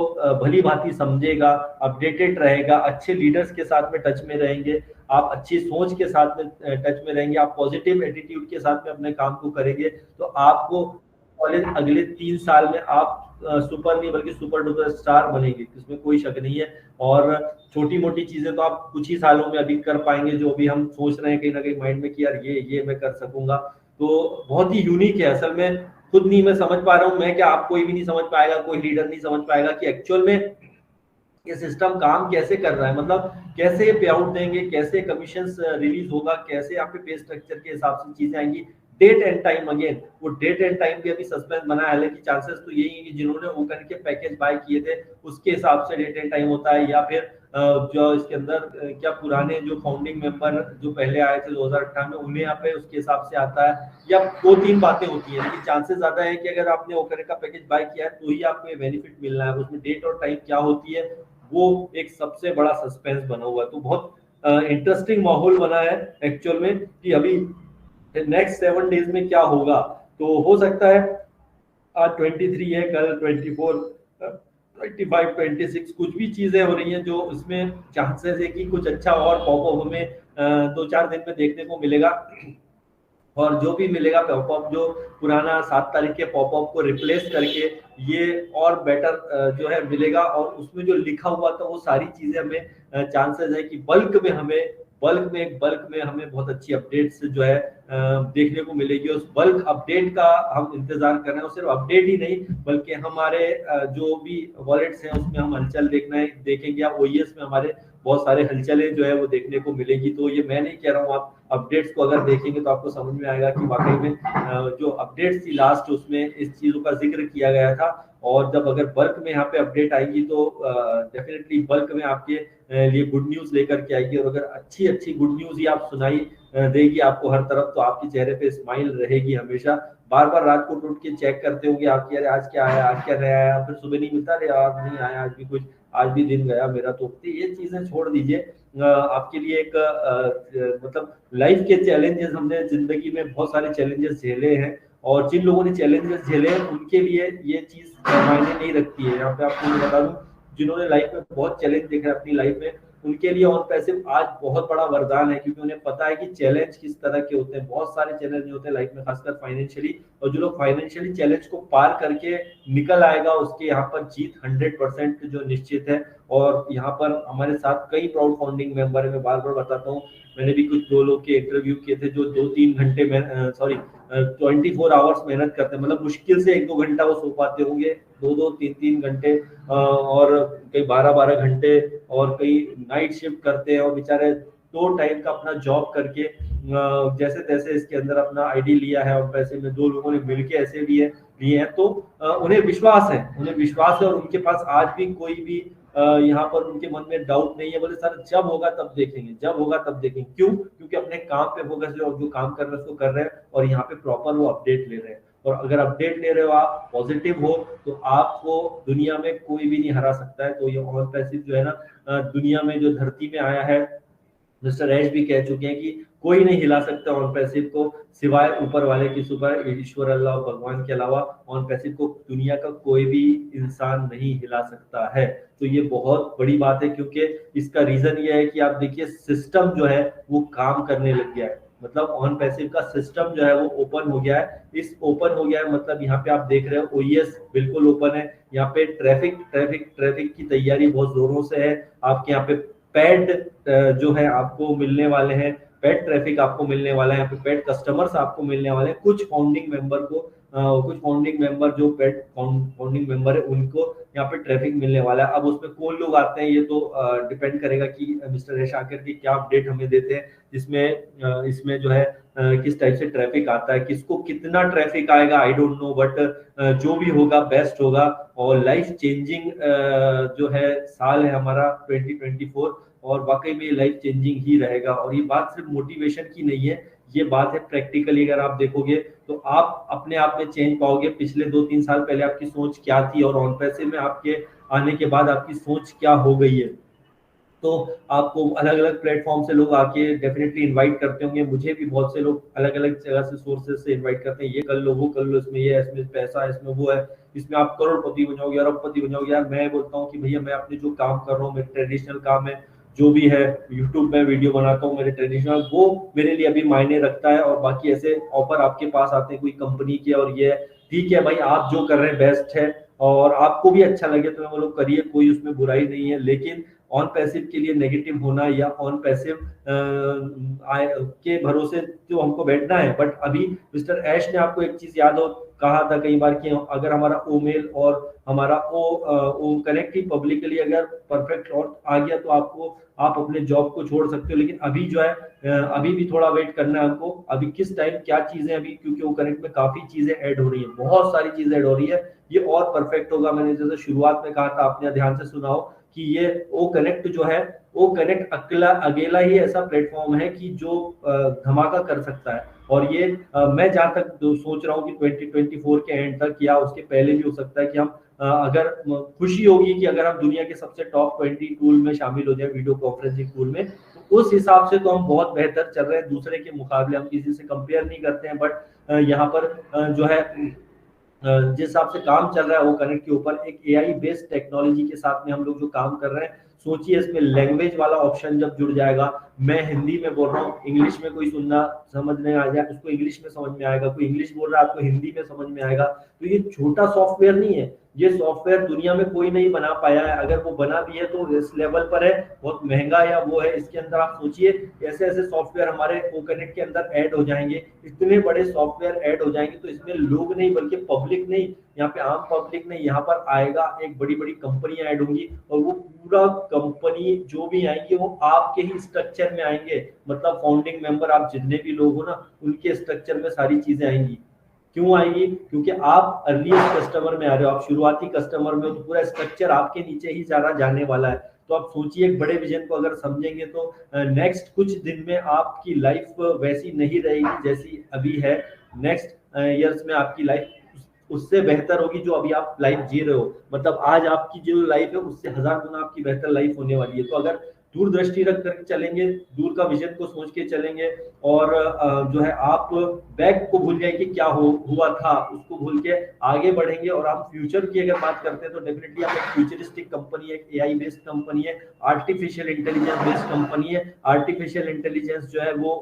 भली भांति समझेगा, अपडेटेड रहेगा, अच्छे लीडर्स के साथ में टच में रहेंगे, आप अच्छी सोच के साथ में टच में रहेंगे, आप पॉजिटिव एटीट्यूड के साथ में अपने काम को करेंगे, तो आपको कॉलेज अगले 3 साल में आप सुपर नहीं बल्कि सुपर डुपर स्टार बनेंगे, इसमें कोई शक नहीं है। और छोटी मोटी चीजें तो आप कुछ ही सालों में अभी कर पाएंगे, जो भी हम सोच रहे हैं कहीं ना कहीं माइंड में कि यार ये मैं कर सकूंगा। तो बहुत ही यूनिक है। असल में खुद नहीं मैं समझ पा रहा हूँ, मैं क्या, आप कोई भी नहीं समझ पाएगा, कोई लीडर नहीं समझ पाएगा कि एक्चुअल में ये सिस्टम काम कैसे कर रहा है। मतलब कैसे पे आउट देंगे, कैसे कमीशन रिलीज होगा, कैसे आपके पे स्ट्रक्चर के हिसाब से चीजें आएंगी। डेट एंड टाइम, अगेन वो डेट एंड टाइम भी अभी सस्पेंस बना है। हालांकि चांसेस तो यही है कि जिन्होंने ओपन के पैकेज बाय किए थे उसके हिसाब से डेट एंड टाइम होता है, या फिर जो इसके अंदर क्या पुराने जो फाउंडिंग मेंबर जो पहले आए थे 2018 में उन्हें यहाँ पे उसके हिसाब से आता है, या 2-3 बातें होती है। लेकिन चांसेस ज्यादा है कि अगर आपने ओकर का पैकेज बाय किया है तो ही आपको ये बेनिफिट मिलना है। उसमें डेट और टाइम क्या होती है वो एक सबसे बड़ा सस्पेंस बना हुआ है। तो बहुत इंटरेस्टिंग माहौल बना है एक्चुअल में, कि अभी नेक्स्ट 7 डेज में क्या होगा। तो हो सकता है आज 23 है, कल 24, 25, 26 कुछ भी चीजें हो रही हैं जो उसमें चांसेस है कि कुछ अच्छा और पॉपअप हमें 2-4 दिन में देखने को मिलेगा। और जो भी मिलेगा पॉपअप, जो पुराना 7 तारीख के पॉपअप को रिप्लेस करके ये और बेटर जो है मिलेगा, और उसमें जो लिखा हुआ था वो सारी चीजें हमें चांसेस है कि बल्क में हमें बहुत अच्छी अपडेट्स जो है देखने को मिलेगी। उस बल्क अपडेट का हम इंतजार कर रहे हैं, और सिर्फ अपडेट ही नहीं बल्कि हमारे जो भी वॉलेट्स हैं उसमें हम हलचल देखेंगे, या ओईएस में हमारे बहुत सारे हलचलें जो है वो देखने को मिलेगी। तो ये मैं नहीं कह रहा हूँ, आप अपडेट्स को अगर देखेंगे तो आपको समझ में आएगा कि वाकई में जो अपडेट्स थी लास्ट उसमें इस चीजों का जिक्र किया गया था। और जब अगर बल्क में यहाँ पे अपडेट आएगी तो डेफिनेटली बल्क में आपके लिए गुड न्यूज लेकर के आएगी। और अगर अच्छी अच्छी गुड न्यूज ही आप सुनाई देगी आपको हर तरफ, तो आपके चेहरे पे स्माइल रहेगी हमेशा। बार बार रात को उठ के चेक करते होंगे आपकी, अरे आज क्या आया, आज क्या नया आया, फिर सुबह नहीं मिलता, अरे यार नहीं आया आज भी कुछ, आज भी दिन गया मेरा। तो ये चीजें छोड़ दीजिए। आपके लिए एक मतलब लाइफ के चैलेंजेस, हमने जिंदगी में बहुत सारे चैलेंजेस झेले हैं, और जिन लोगों ने चैलेंजेस झेले हैं उनके लिए ये चीज मायने नहीं रखती है। यहाँ पे आपको मैं बता दूं, जिन्होंने लाइफ में बहुत चैलेंज देखे अपनी लाइफ में, उनके लिए ऑन पैसिव आज बहुत बड़ा वरदान है, क्योंकि उन्हें पता है कि चैलेंज किस तरह के होते हैं। बहुत सारे चैलेंज होते हैं लाइफ में, खासकर फाइनेंशियली, और जो लोग फाइनेंशियली चैलेंज को पार करके निकल आएगा उसके यहाँ पर जीत 100% जो निश्चित है। और यहाँ पर हमारे साथ कई प्राउड फाउंडिंग मेंबर है, मैं बार बार बताता हूँ, मैंने भी कुछ 2 लोग के इंटरव्यू किए थे जो 2-3 घंटे में 24 आवर्स मेहनत करते हैं, मतलब मुश्किल से 1-2 घंटा वो सो पाते होंगे, 2-2, 3-3 घंटे और कई 12-12 घंटे, और कई नाइट शिफ्ट करते हैं, और बेचारे 2 टाइम का अपना जॉब करके जैसे तैसे इसके अंदर अपना आईडी लिया है। और पैसे में 2 लोगों ने मिलके ऐसे लिए हैं, तो उन्हें विश्वास है, और उनके पास आज भी कोई भी यहाँ पर उनके मन में डाउट नहीं है। बोले सर जब होगा तब देखेंगे, क्यों? क्योंकि अपने काम पे फोकस है, और जो काम कर रहे हैं उसको कर रहे हैं, और यहाँ पे प्रॉपर वो अपडेट ले रहे हैं। और अगर अपडेट ले रहे हो, आप पॉजिटिव हो, तो आपको दुनिया में कोई भी नहीं हरा सकता है। तो ये ऑन पैसिव जो है ना, दुनिया में जो धरती में आया है, मिस्टर ऐश भी कह चुके हैं कि कोई नहीं हिला सकता ऑन पैसिव को सिवाय ऊपर वाले की, सुपर ईश्वर अल्लाह भगवान के अलावा ऑन पैसिव को दुनिया का कोई भी इंसान नहीं हिला सकता है। तो ये बहुत बड़ी बात है, क्योंकि इसका रीजन ये है कि आप देखिए सिस्टम जो है वो काम करने लग गया है। मतलब ऑन पैसिव का सिस्टम जो है वो ओपन हो गया है। इस ओपन हो गया है मतलब यहाँ पे आप देख रहे हो ओईएस बिल्कुल ओपन है। यहाँ पे ट्रैफिक की तैयारी बहुत जोरों से है। आपके यहाँ पे पेड जो है आपको मिलने वाले हैं, पेड ट्रैफिक आपको मिलने वाला है, यहाँ पे पेड कस्टमर्स आपको मिलने वाले हैं। कुछ फाउंडिंग मेंबर जो पेड फाउंडिंग मेंबर है उनको यहाँ पे ट्रैफिक मिलने वाला है। अब उसमें कौन लोग आते हैं ये तो डिपेंड करेगा कि मिस्टर यश आकर के क्या अपडेट हमें देते हैं, जिसमें इसमें जो है किस टाइप से ट्रैफिक आता है, किसको कितना ट्रैफिक आएगा आई डोंट नो, बट जो भी होगा बेस्ट होगा। और लाइफ चेंजिंग जो है साल है हमारा 2024, और वाकई में लाइफ चेंजिंग ही रहेगा। और ये बात सिर्फ मोटिवेशन की नहीं है, ये बात है प्रैक्टिकली अगर आप देखोगे तो आप अपने आप में चेंज पाओगे। पिछले 2-3 साल पहले आपकी सोच क्या थी, और ऑन पैसिव में आपके आने के बाद आपकी सोच क्या हो गई है। तो आपको अलग अलग प्लेटफॉर्म से लोग आके डेफिनेटली इनवाइट करते होंगे। मुझे भी बहुत से लोग अलग अलग जगह से सोर्सेज से इनवाइट करते हैं, ये कर लो वो कर लो, इसमें ये है, इसमें पैसा है, इसमें वो है, इसमें आप करोड़पति बन जाओगे, अरबपति बन जाओगे। यार मैं बोलता हूँ कि भैया मैं अपने जो काम कर रहा हूँ, मेरे ट्रेडिशनल काम है जो भी है, यूट्यूब में वीडियो बनाता हूँ, मेरे ट्रेडिशनल वो मेरे लिए अभी मायने रखता है। और बाकी ऐसे ऑफर आपके पास आते हैं कोई कंपनी के, और ये ठीक है भाई आप जो कर रहे हैं बेस्ट है, और आपको भी अच्छा लगे तो वो लोग करिए, कोई उसमें बुराई नहीं है। लेकिन ऑन पैसिव के लिए नेगेटिव होना या ऑन पैसिव के भरोसे जो हमको बैठना है। बट अभी मिस्टर ऐश ने आपको एक चीज याद हो कहा था कई बार कि अगर हमारा ओ मेल और हमारा ओ कनेक्ट ही पब्लिकली अगर परफेक्ट और आ गया तो आप अपने जॉब को छोड़ सकते हो। लेकिन अभी जो है अभी भी थोड़ा वेट करना है हमको, अभी किस टाइम क्या चीजें अभी, क्योंकि वो कनेक्ट में काफी चीजें ऐड हो रही है, बहुत सारी चीजें ऐड हो रही है, ये और परफेक्ट होगा। मैंने जैसे शुरुआत में कहा था, आपने ध्यान से सुना हो कि ये ओ कनेक्ट जो है, ओ कनेक्ट अकेला ही ऐसा प्लेटफॉर्म है कि जो धमाका कर सकता है। और ये मैं जहां तक सोच रहा हूँ कि 2024 के एंड तक या उसके पहले भी हो सकता है कि हम अगर खुशी होगी कि अगर हम दुनिया के सबसे टॉप 20 टूल में शामिल हो जाए वीडियो कॉन्फ्रेंसिंग टूल में, तो उस हिसाब से तो हम बहुत बेहतर चल रहे हैं दूसरे के मुकाबले, हम किसी से कंपेयर नहीं करते हैं। बट यहाँ पर जो है जिस हिसाब से काम चल रहा है वो कनेक्ट के ऊपर एक एआई बेस्ड टेक्नोलॉजी के साथ में हम लोग जो काम कर रहे हैं, सोचिए इसमें लैंग्वेज वाला ऑप्शन जब जुड़ जाएगा, मैं हिंदी में बोल रहा हूँ, इंग्लिश में कोई सुनना समझ में आ जाए उसको इंग्लिश में समझ में आएगा, कोई इंग्लिश बोल रहा है आपको हिंदी में समझ में आएगा। तो ये छोटा सॉफ्टवेयर नहीं है, ये सॉफ्टवेयर दुनिया में कोई नहीं बना पाया है, अगर वो बना भी है तो इस लेवल पर है, बहुत महंगा या वो है। इसके अंदर आप सोचिए ऐसे ऐसे सॉफ्टवेयर हमारे ओकनेक्ट के अंदर ऐड हो जाएंगे, इतने बड़े सॉफ्टवेयर ऐड हो जाएंगे, तो इसमें लोग नहीं बल्कि पब्लिक नहीं, यहाँ पे आम पब्लिक नहीं, यहाँ पर आएगा एक बड़ी बड़ी कंपनियां ऐड होंगी, और वो पूरा कंपनी जो भी आएंगे वो आपके ही स्ट्रक्चर में आएंगे, मतलब फाउंडिंग मेंबर आप जितने भी लोग हो ना उनके स्ट्रक्चर में सारी चीजें आएंगी। क्यों आएगी? क्योंकि आप अर्लीस्ट कस्टमर में आ रहे हो, आप शुरुआती कस्टमर में हो, तो पूरा स्ट्रक्चर आपके नीचे ही सारा जाने वाला है। तो आप सोचिए एक बड़े विजन को अगर समझेंगे तो नेक्स्ट कुछ दिन में आपकी लाइफ वैसी नहीं रहेगी जैसी अभी है, नेक्स्ट ईयर्स में आपकी लाइफ उससे बेहतर होगी जो अभी आप लाइफ जी रहे हो। मतलब आज आपकी जो लाइफ है उससे 1000 गुना आपकी बेहतर लाइफ होने वाली है। तो अगर दूरदृष्टि रख करके चलेंगे, दूर का विजन को सोच के चलेंगे, और जो है आप बैक को भूल जाएंगे क्या हुआ था, उसको भूल के आगे बढ़ेंगे। और आप फ्यूचर की अगर बात करते हैं तो डेफिनेटली आप एक फ्यूचरिस्टिक कंपनी है, एक एआई बेस्ड कंपनी है, आर्टिफिशियल इंटेलिजेंस बेस्ड कंपनी है। आर्टिफिशियल इंटेलिजेंस जो है वो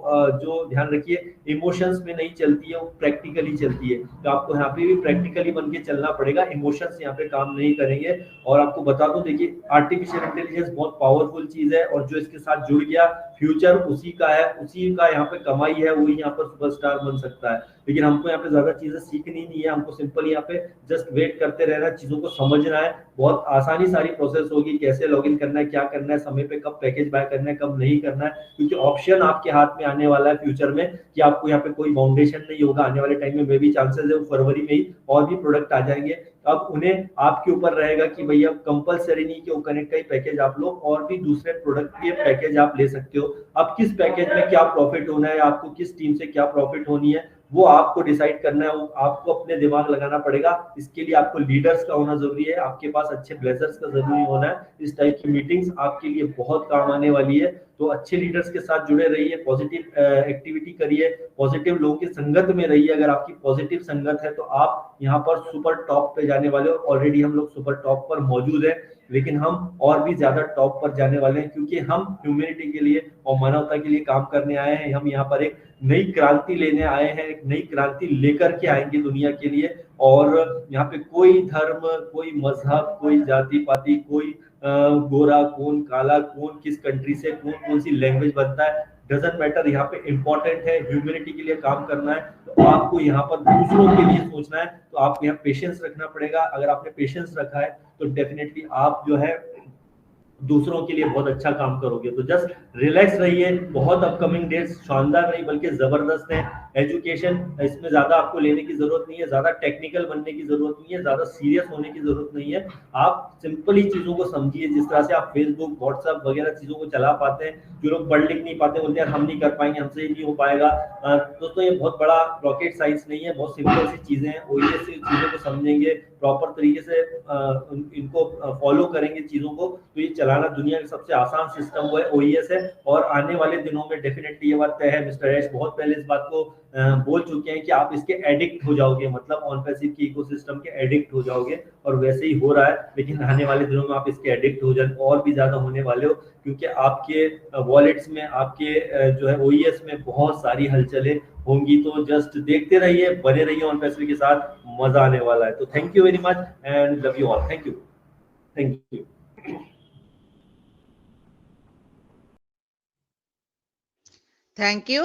जो ध्यान रखिए इमोशंस में नहीं चलती है, वो प्रैक्टिकली चलती है। तो आपको यहाँ पे भी प्रैक्टिकली बन के चलना पड़ेगा, इमोशंस यहाँ पे काम नहीं करेंगे। और आपको बता दूं देखिए आर्टिफिशियल इंटेलिजेंस बहुत पावरफुल चीज है, और जो इसके साथ जुड़ गया फ्यूचर उसी का है, उसी का यहाँ पे कमाई है, वही यहाँ पर सुपरस्टार बन सकता है। लेकिन हमको यहाँ पे ज्यादा चीजें सीखनी नहीं है, हमको सिंपल यहाँ पे जस्ट वेट करते रहना, चीजों को समझना है। बहुत आसानी सारी प्रोसेस होगी, कैसे लॉगिन करना है, क्या करना है, समय पे कब पैकेज बाय करना है, कब नहीं करना है, क्योंकि ऑप्शन आपके हाथ में आने वाला है फ्यूचर में कि आपको यहाँ पे कोई फाउंडेशन नहीं होगा। आने वाले टाइम में भी चांसेस है फरवरी में ही और भी प्रोडक्ट आ जाएंगे। अब उन्हें आपके ऊपर रहेगा कि भैया कंपलसरी नहीं कि वो कनेक्ट का ही पैकेज आप लो, और भी दूसरे प्रोडक्ट के पैकेज आप ले सकते हो। अब किस पैकेज में क्या प्रॉफिट होना है, आपको किस टीम से क्या प्रॉफिट होनी है, वो आपको डिसाइड करना है, वो आपको अपने दिमाग लगाना पड़ेगा। इसके लिए आपको लीडर्स का होना जरूरी है, आपके पास अच्छे ब्लेजर्स का जरूरी होना है। इस टाइप की मीटिंग्स आपके लिए बहुत काम आने वाली है। तो अच्छे लीडर्स के साथ जुड़े रहिए, पॉजिटिव एक्टिविटी करिए, पॉजिटिव लोगों की संगत में रहिए। अगर आपकी पॉजिटिव संगत है तो आप यहाँ पर सुपर टॉप पे जाने वाले हो। ऑलरेडी हम लोग सुपर टॉप पर मौजूद है, लेकिन हम और भी ज्यादा टॉप पर जाने वाले हैं, क्योंकि हम ह्यूमैनिटी के लिए और मानवता के लिए काम करने आए हैं। हम यहाँ पर एक नई क्रांति लेने आए हैं, एक नई क्रांति लेकर के आएंगे दुनिया के लिए। और यहाँ पे कोई धर्म, कोई मजहब, कोई जाति पाति, कोई गोरा कौन, काला कौन, किस कंट्री से कौन, कौन सी लैंग्वेज बनता है, डजंट मैटर। यहाँ पे इंपॉर्टेंट है ह्यूमैनिटी के लिए काम करना है। तो आपको यहाँ पर दूसरों के लिए सोचना है, तो आपको यहाँ पेशेंस रखना पड़ेगा। अगर आपने पेशेंस रखा है तो डेफिनेटली आप जो है दूसरों के लिए बहुत अच्छा काम करोगे। तो जस्ट रिलैक्स रहिए, बहुत अपकमिंग डेट्स शानदार नहीं बल्कि जबरदस्त है। एजुकेशन इसमें ज्यादा आपको लेने की जरूरत नहीं है, ज्यादा टेक्निकल बनने की जरूरत नहीं है, ज्यादा सीरियस होने की जरूरत नहीं है। आप सिंपली चीजों को समझिए, जिस तरह से आप फेसबुक, व्हाट्सएप वगैरह चीजों को चला पाते हैं। जो लोग पढ़ लिख नहीं पाते बोलते हैं हम नहीं कर पाएंगे, हमसे ही नहीं हो पाएगा। दोस्तों ये बहुत बड़ा रॉकेट साइंस नहीं है, बहुत सिंपल सी चीजें हैं। ओईएस से चीजों को समझेंगे, प्रॉपर तरीके से इनको फॉलो करेंगे चीजों को, तो ये चलाना दुनिया का सबसे आसान सिस्टम वो है ओईएस है। और आने वाले दिनों में डेफिनेटली ये बात तय है, मिस्टर ऐश बहुत पहले इस बात को बोल चुके हैं कि आप इसके एडिक्ट हो जाओगे, मतलब ऑन पैसिव की इकोसिस्टम के एडिक्ट हो जाओगे, और वैसे ही हो रहा है। लेकिन आने वाले दिनों में आप इसके एडिक्ट हो जाए और भी ज्यादा होने वाले हो, क्योंकि आपके वॉलेट्स में, आपके जो है ओईएस में बहुत सारी हलचलें होंगी। तो जस्ट देखते रहिए, बने रहिए ऑन पैसिव के साथ, मजा आने वाला है। तो thank you very much and love you all. Thank you, thank you, thank you.